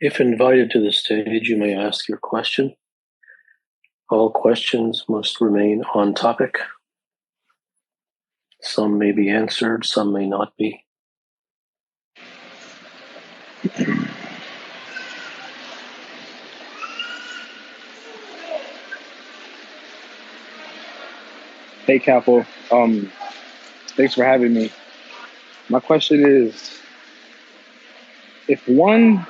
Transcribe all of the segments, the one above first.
If invited to the stage, you may ask your question. All questions must remain on topic. Some may be answered, some may not be. Hey, Kapil. Thanks for having me. My question is, if one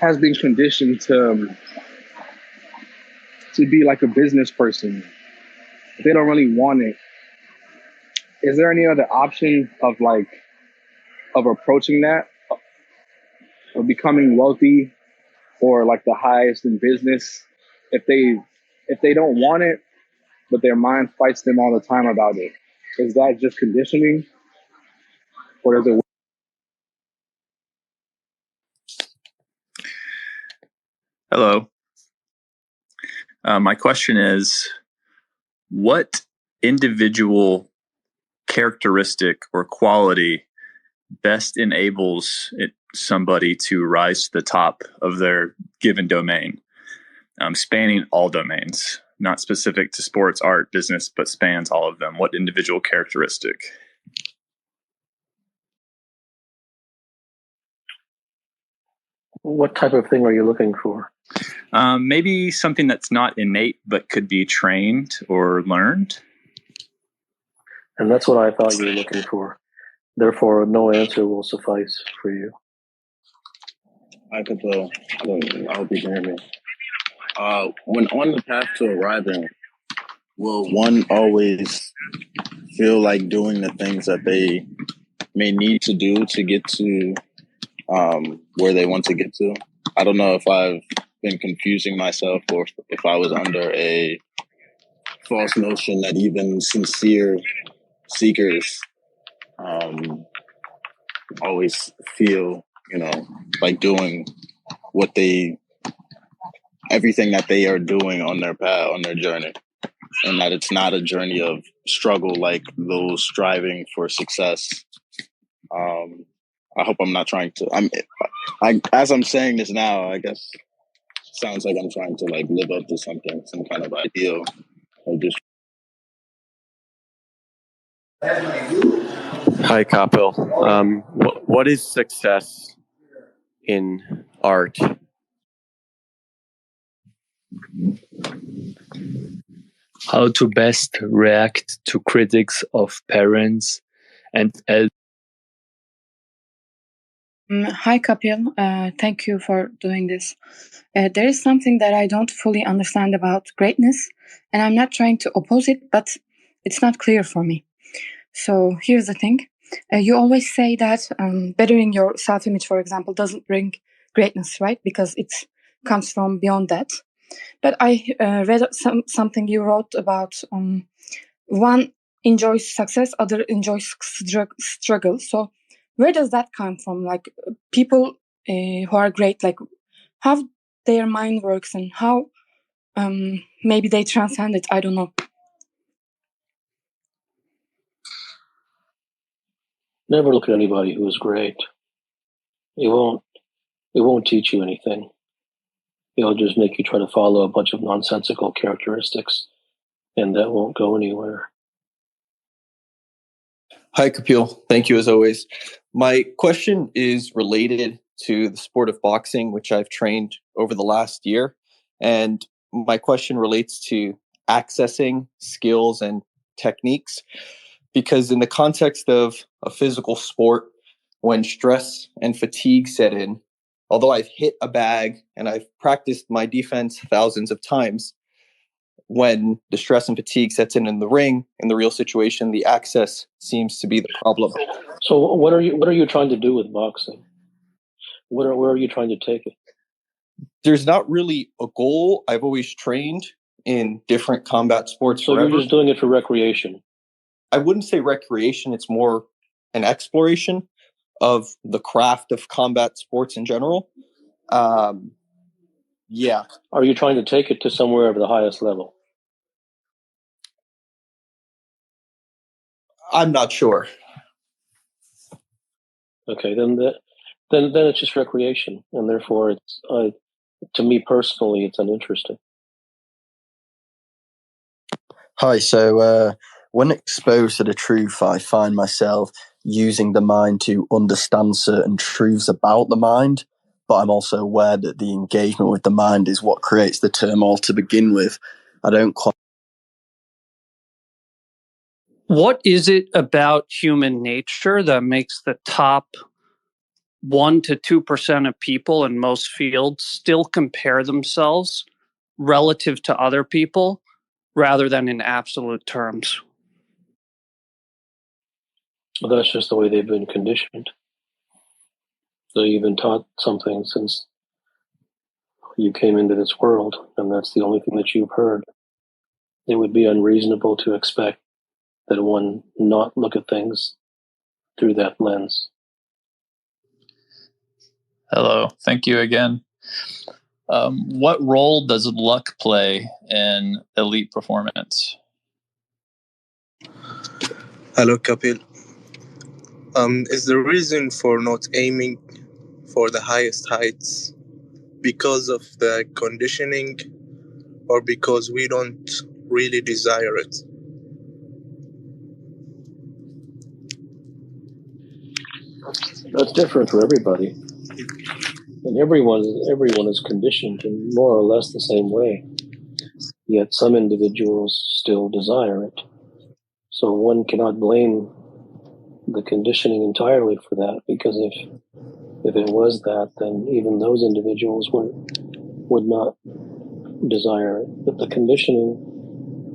has been conditioned to be like a business person, if they don't really want it, is there any other option of approaching that, of becoming wealthy or like the highest in business? If they don't want it, but their mind fights them all the time about it, is that just conditioning, or is it? Hello. My question is, what individual characteristic or quality best enables somebody to rise to the top of their given domain, spanning all domains, not specific to sports, art, business, but spans all of them? What individual characteristic? What type of thing are you looking for? Maybe something that's not innate but could be trained or learned. And that's what I thought you were looking for. Therefore, no answer will suffice for you. I could I hope you can hear me. When on the path to arriving, will one always feel like doing the things that they may need to do to get to where they want to get to? I don't know if I've been confusing myself or if I was under a false notion that even sincere seekers always feel, like doing what everything that they are doing on their path, on their journey, and that it's not a journey of struggle like those striving for success. I hope I'm not trying to. As I'm saying this now, I guess it sounds like I'm trying to like live up to something, some kind of ideal, or just. Hi, Kapil. What is success in art? How to best react to critics of parents and elders. Hi, Kapil. Thank you for doing this. There is something that I don't fully understand about greatness, and I'm not trying to oppose it, but it's not clear for me. So here's the thing. You always say that bettering your self-image, for example, doesn't bring greatness, right? Because it comes from beyond that. But I read something you wrote about one enjoys success, other enjoys struggle. So where does that come from? Like people who are great, like how their mind works and how maybe they transcend it. I don't know. Never look at anybody who is great. It won't teach you anything. It'll just make you try to follow a bunch of nonsensical characteristics, and that won't go anywhere. Hi, Kapil. Thank you as always. My question is related to the sport of boxing, which I've trained over the last year. And my question relates to accessing skills and techniques. Because in the context of a physical sport, when stress and fatigue set in, although I've hit a bag and I've practiced my defense thousands of times, when the stress and fatigue sets in the ring, in the real situation, the access seems to be the problem. So what are you trying to do with boxing? Where are you trying to take it? There's not really a goal. I've always trained in different combat sports. So forever. You're just doing it for recreation? I wouldn't say recreation. It's more an exploration of the craft of combat sports in general. Yeah. Are you trying to take it to somewhere of the highest level? I'm not sure. Okay, then it's just recreation, and therefore it's to me personally, it's uninteresting. Hi, so when exposed to the truth, I find myself using the mind to understand certain truths about the mind, but I'm also aware that the engagement with the mind is what creates the turmoil to begin with. I don't quite. What is it about human nature that makes the top 1 to 2% of people in most fields still compare themselves relative to other people rather than in absolute terms? Well, that's just the way they've been conditioned. So you've been taught something since you came into this world, and that's the only thing that you've heard. It would be unreasonable to expect that one not look at things through that lens. Hello, thank you again. What role does luck play in elite performance? Hello, Kapil. Is the reason for not aiming for the highest heights because of the conditioning or because we don't really desire it? That's different for everybody. And everyone is conditioned in more or less the same way. Yet some individuals still desire it. So one cannot blame the conditioning entirely for that, because if it was that, then even those individuals would not desire it. But the conditioning,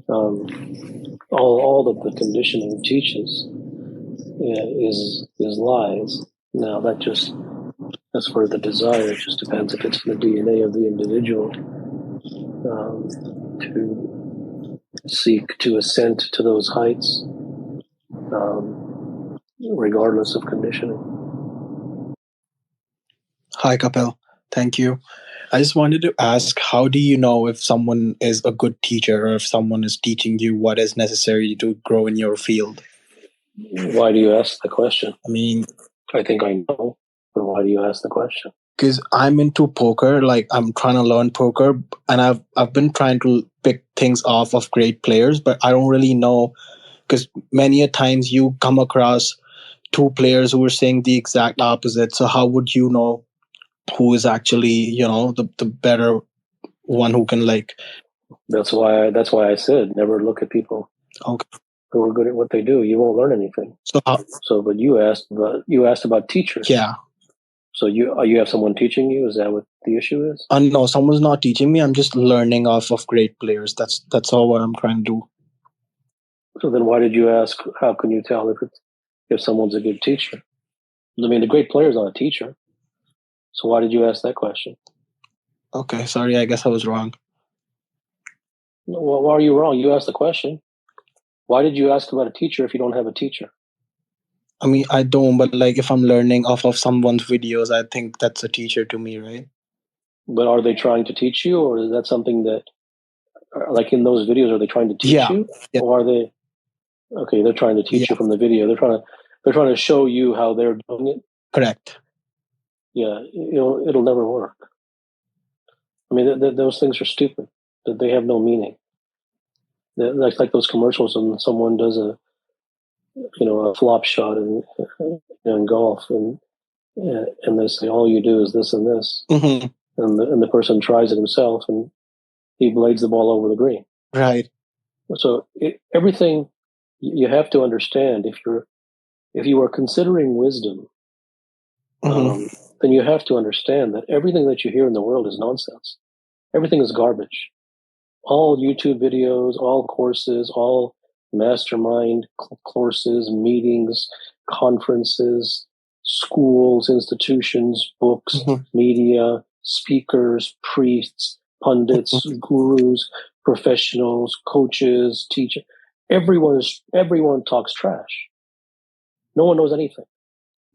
all that the conditioning teaches is lies. Now as for the desire, it just depends if it's in the DNA of the individual to seek to ascend to those heights, regardless of conditioning. Hi, Kapil. Thank you. I just wanted to ask, how do you know if someone is a good teacher or if someone is teaching you what is necessary to grow in your field? Why do you ask the question? I mean, I think I know, but why do you ask the question? because I'm into poker, like I'm trying to learn poker, and I've been trying to pick things off of great players, but I don't really know, because many a times you come across two players who are saying the exact opposite. So how would you know who is actually, the better one who can like? That's why I said never look at people who are good at what they do. You won't learn anything. But you asked about teachers. Yeah. So you have someone teaching you? Is that what the issue is? No, someone's not teaching me. I'm just learning off of great players. That's all what I'm trying to do. So then why did you ask, how can you tell if someone's a good teacher? I mean, the great player is not a teacher. So why did you ask that question? Okay, sorry, I guess I was wrong. Well, why are you wrong? You asked the question. Why did you ask about a teacher if you don't have a teacher? I mean, I don't, but like if I'm learning off of someone's videos, I think that's a teacher to me, right? But are they trying to teach you, or is that something that, like in those videos, are they trying to teach you? Yeah. Or are they, okay, they're trying to teach you from the video. They're trying to show you how they're doing it. Correct. Yeah, it'll never work. I mean, those things are stupid. They have no meaning. Like those commercials when someone does a flop shot in golf, and they say all you do is this and this, mm-hmm. and the person tries it himself and he blades the ball over the green. Right. So everything you have to understand, if you are considering wisdom, mm-hmm. Then you have to understand that everything that you hear in the world is nonsense. Everything is garbage. All YouTube videos, all courses, all mastermind courses, meetings, conferences, schools, institutions, books, mm-hmm. media, speakers, priests, pundits, mm-hmm. gurus, professionals, coaches, teachers. Everyone talks trash. No one knows anything.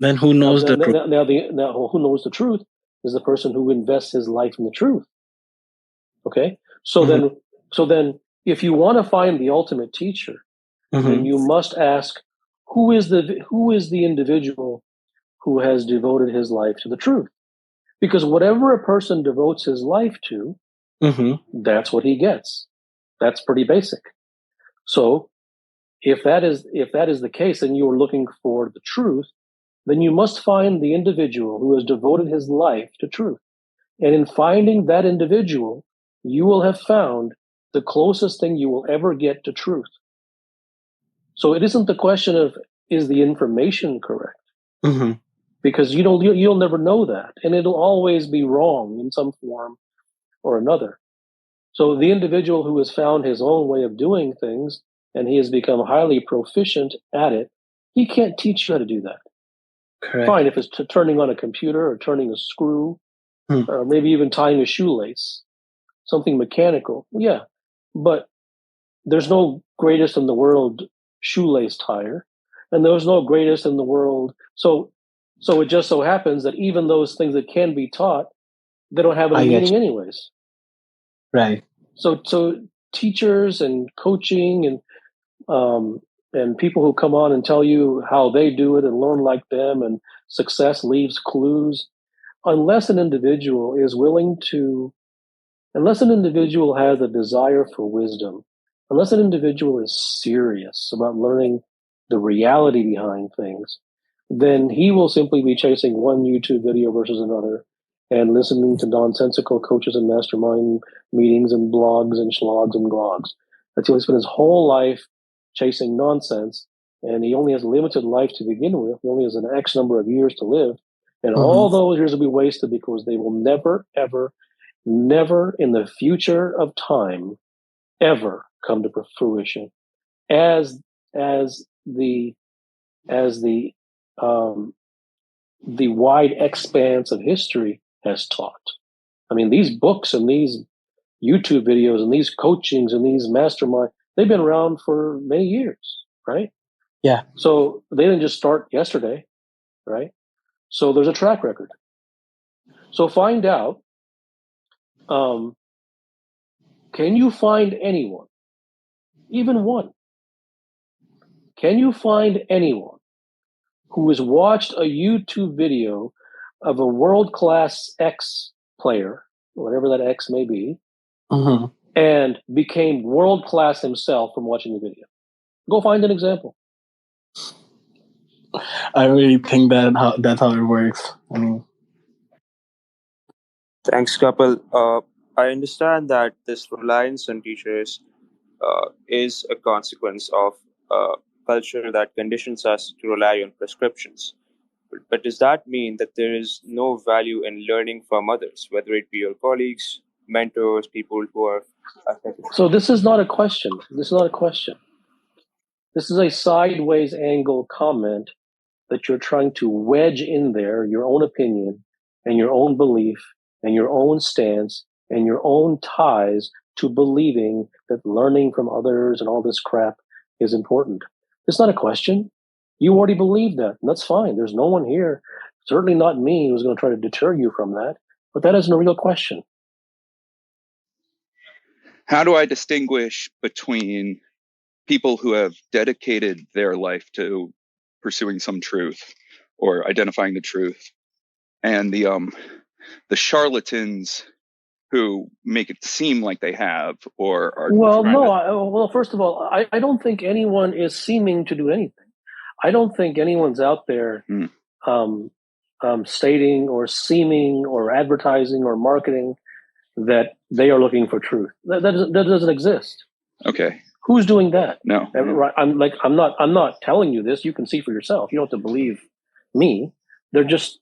Then who knows the truth? Now, who knows the truth is the person who invests his life in the truth. Okay? So mm-hmm. then if you want to find the ultimate teacher, mm-hmm. then you must ask, who is the individual who has devoted his life to the truth. Because whatever a person devotes his life to, that's what he gets. That's pretty basic. So if that is the case and you are looking for the truth, then you must find the individual who has devoted his life to truth. And in finding that individual, you will have found the closest thing you will ever get to truth. So it isn't the question of, is the information correct? Because you'll never know that, and it'll always be wrong in some form or another. So the individual who has found his own way of doing things and he has become highly proficient at it, he can't teach you how to do that. Correct. Fine, if it's turning on a computer or turning a screw, or maybe even tying a shoelace, something mechanical, yeah. But there's no greatest in the world shoelace tire, and there's no greatest in the world. So it just so happens that even those things that can be taught, they don't have any meaning anyways. Right. So teachers and coaching and people who come on and tell you how they do it and learn like them and success leaves clues, unless an individual has a desire for wisdom, unless an individual is serious about learning the reality behind things, then he will simply be chasing one YouTube video versus another and listening to nonsensical coaches and mastermind meetings and blogs and schlogs and blogs. That's he'll spend his whole life chasing nonsense, and he only has a limited life to begin with. He only has an X number of years to live, and all those years will be wasted because they will never, ever, never in the future of time ever come to fruition as the wide expanse of history has taught. I mean, these books and these YouTube videos and these coachings and these mastermind, they've been around for many years, right? Yeah. So they didn't just start yesterday, right? So there's a track record. So find out, can you find anyone, even one? Can you find anyone who has watched a YouTube video of a world-class X player, whatever that X may be, and became world-class himself from watching the video? Go find an example. I really think that's how it works. I mean, Thanks, Kapil. I understand that this reliance on teachers is a consequence of culture that conditions us to rely on prescriptions. But does that mean that there is no value in learning from others, whether it be your colleagues, mentors, people who are affected? So this is not a question. This is not a question. This is a sideways angle comment that you're trying to wedge in there your own opinion and your own belief and your own stance and your own ties to believing that learning from others and all this crap is important. It's not a question. You already believe that, and that's fine. There's no one here, certainly not me, who's going to try to deter you from that. But that isn't a real question. How do I distinguish between people who have dedicated their life to pursuing some truth or identifying the truth, and the charlatans who make it seem like they have or are? Well, first of all, I don't think anyone is seeming to do anything. I don't think anyone's out there stating or seeming or advertising or marketing that they are looking for truth. That doesn't exist. Okay. Who's doing that? No. I'm not telling you this. You can see for yourself. You don't have to believe me. They're just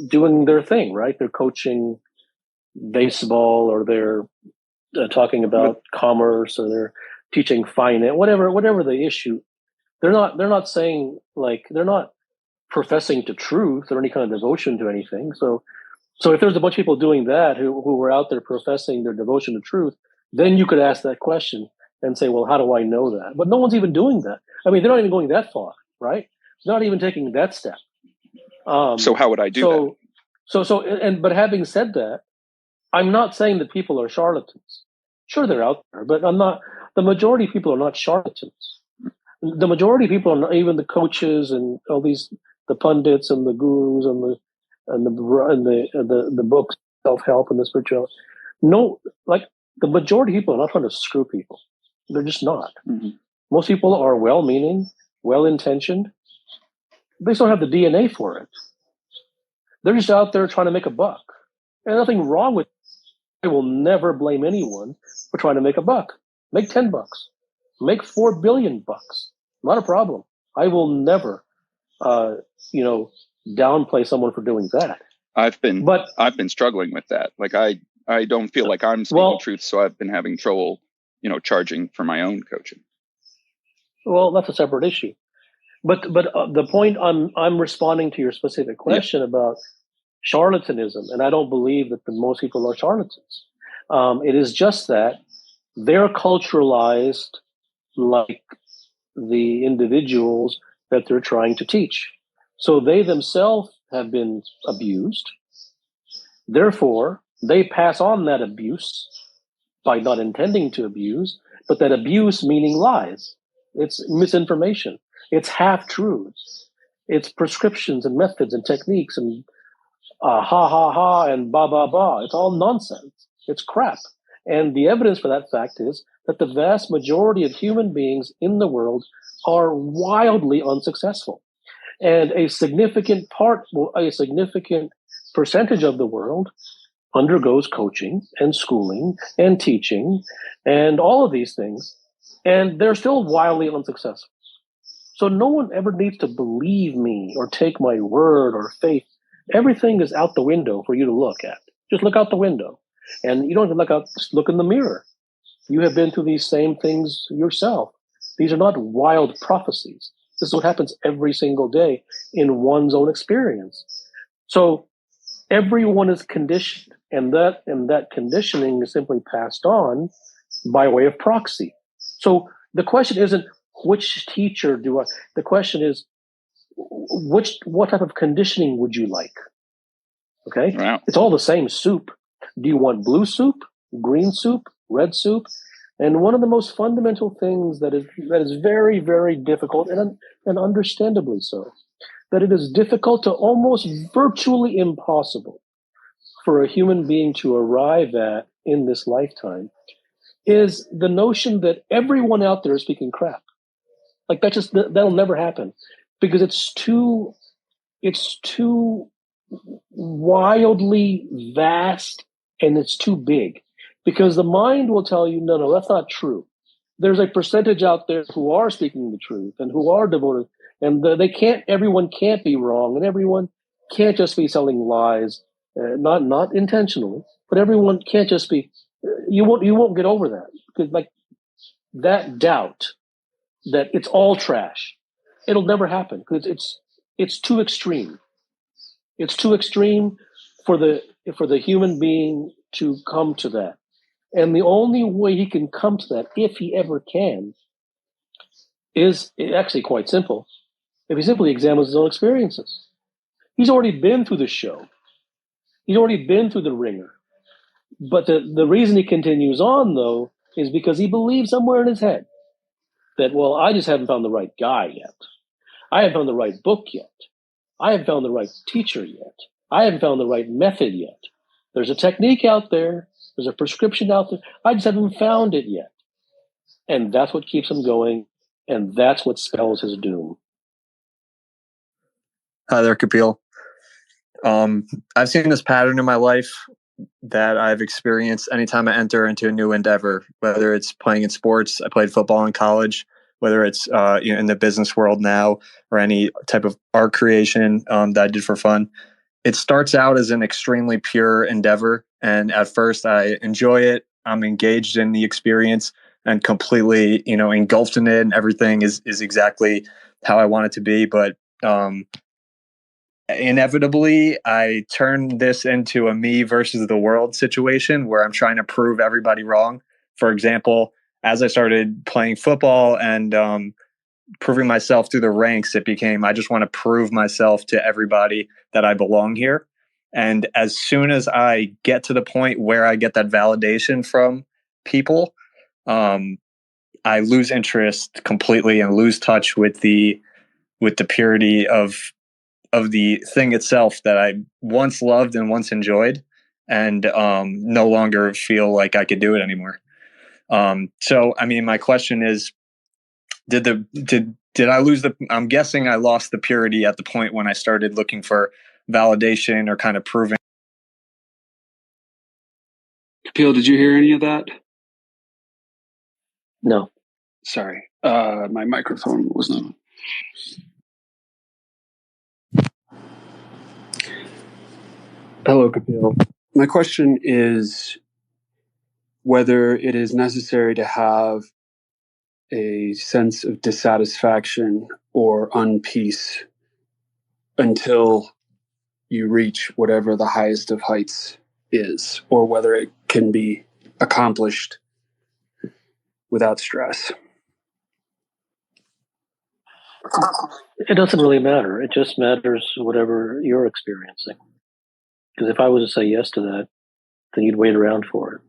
doing their thing, right? They're coaching baseball, or they're talking about commerce, or they're teaching finance, whatever the issue. They're not saying, like, they're not professing to truth or any kind of devotion to anything. So if there's a bunch of people doing that who were out there professing their devotion to truth, then you could ask that question and say, well, how do I know that? But no one's even doing that. I mean, they're not even going that far, right? They're not even taking that step. So how would I do that? But having said that, I'm not saying that people are charlatans. Sure, they're out there, but the majority of people are not charlatans. The majority of people are not, even the coaches and all these, the pundits and the gurus and the books, self-help and the spiritual. No, like the majority of people are not trying to screw people. They're just not. Mm-hmm. Most people are well-meaning, well-intentioned. They just don't have the DNA for it. They're just out there trying to make a buck. And nothing wrong with it. I will never blame anyone for trying to make a buck. Make $10, make $4 billion. Not a problem. I will never, downplay someone for doing that. I've been struggling with that. Like I don't feel like I'm speaking truth, so I've been having trouble, charging for my own coaching. Well, that's a separate issue. But the point I'm responding to your specific question about charlatanism, and I don't believe that most people are charlatans. It is just that they're culturalized like the individuals that they're trying to teach. So they themselves have been abused. Therefore, they pass on that abuse by not intending to abuse, but that abuse meaning lies. It's misinformation. It's half-truths. It's prescriptions and methods and techniques and ha ha ha and ba ba ba. It's all nonsense. It's crap. And the evidence for that fact is that the vast majority of human beings in the world are wildly unsuccessful. And a significant percentage of the world undergoes coaching and schooling and teaching and all of these things, and they're still wildly unsuccessful. So no one ever needs to believe me or take my word or faith. Everything is out the window for you to look at. Just look out the window. And you don't have to look out, just look in the mirror. You have been through these same things yourself. These are not wild prophecies. This is what happens every single day in one's own experience. So everyone is conditioned, and that conditioning is simply passed on by way of proxy. So the question isn't which teacher do I, the question is what type of conditioning would you like? Okay? Wow. It's all the same soup. Do you want blue soup, green soup, red soup? And one of the most fundamental things that is very, very difficult, and understandably so, that it is difficult to almost virtually impossible for a human being to arrive at in this lifetime, is the notion that everyone out there is speaking crap. Like that'll never happen, because it's too wildly vast and it's too big. Because the mind will tell you, no, that's not true. There's a percentage out there who are speaking the truth and who are devoted, and everyone can't be wrong, and everyone can't just be selling lies, not intentionally, but everyone can't just be. You won't get over that, because like that doubt that it's all trash, it'll never happen, because it's too extreme. It's too extreme for the human being to come to that. And the only way he can come to that, if he ever can, is actually quite simple. If he simply examines his own experiences. He's already been through the show. He's already been through the ringer. But the reason he continues on, though, is because he believes somewhere in his head that, well, I just haven't found the right guy yet. I haven't found the right book yet. I haven't found the right teacher yet. I haven't found the right method yet. There's a technique out there. There's a prescription out there. I just haven't found it yet. And that's what keeps him going. And that's what spells his doom. Hi there, Kapil. I've seen this pattern in my life that I've experienced anytime I enter into a new endeavor, whether it's playing in sports. I played football in college, whether it's in the business world now, or any type of art creation that I did for fun. It starts out as an extremely pure endeavor. And at first I enjoy it. I'm engaged in the experience and completely, engulfed in it. And everything is exactly how I want it to be. But inevitably, I turn this into a me versus the world situation where I'm trying to prove everybody wrong. For example, as I started playing football and proving myself through the ranks, it became, I just want to prove myself to everybody that I belong here. And as soon as I get to the point where I get that validation from people, I lose interest completely and lose touch with the purity of of the thing itself that I once loved and once enjoyed, and no longer feel like I could do it anymore. So, I mean, my question is, did I lose I'm guessing I lost the purity at the point when I started looking for validation or kind of proving. Kapil, did you hear any of that? No. Sorry, my microphone was not. Hello, Kapil. My question is whether it is necessary to have a sense of dissatisfaction or unpeace until you reach whatever the highest of heights is, or whether it can be accomplished without stress. It doesn't really matter. It just matters whatever you're experiencing. Because if I was to say yes to that, then you'd wait around for it.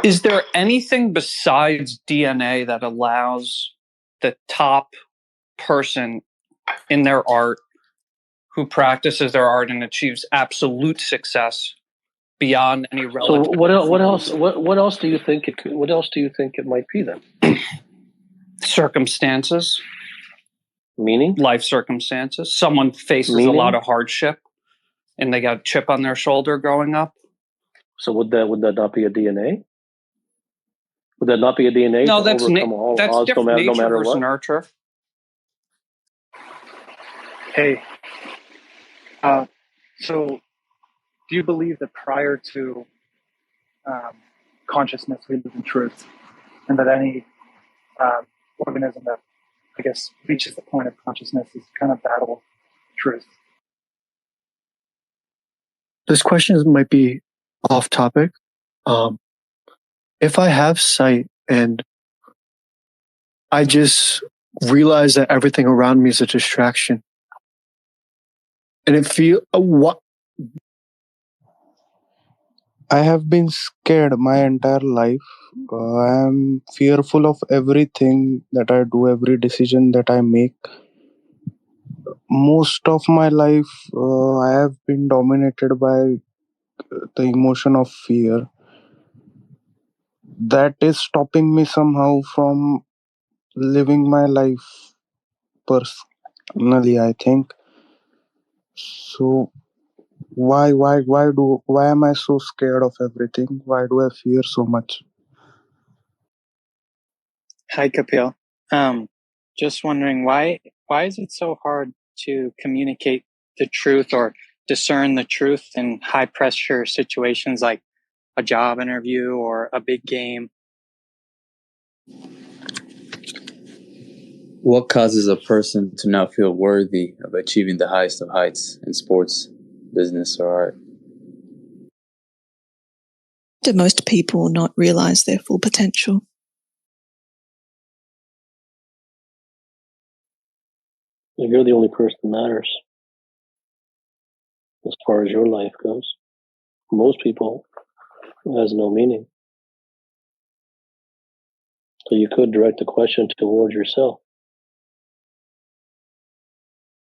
Is there anything besides DNA that allows the top person in their art who practices their art and achieves absolute success beyond any relative? So what else? What else do you think it could? What else do you think it might be then? Circumstances. Meaning? Life circumstances. Someone faces a lot of hardship and they got a chip on their shoulder growing up. So would that not be a DNA? Would that not be a DNA? No, to that's overcome all that's odds, different. no Nature matter versus what? nurture. Hey, so do you believe that prior to consciousness we live in truth, and that any organism that, I guess, reaches the point of consciousness is kind of battle truth? This question might be off topic. If I have sight and I just realize that everything around me is a distraction, and it feel what I have been scared my entire life. I am fearful of everything that I do, every decision that I make. Most of my life, I have been dominated by the emotion of fear. That is stopping me somehow from living my life personally, I think. So why am I so scared of everything? Why do I fear so much? Hi, Kapil. Just wondering why is it so hard to communicate the truth or discern the truth in high pressure situations like a job interview or a big game? What causes a person to not feel worthy of achieving the highest of heights in sports, business, or art? Do most people not realize their full potential? You're the only person that matters as far as your life goes. Most people, it has no meaning. So you could direct the question towards yourself.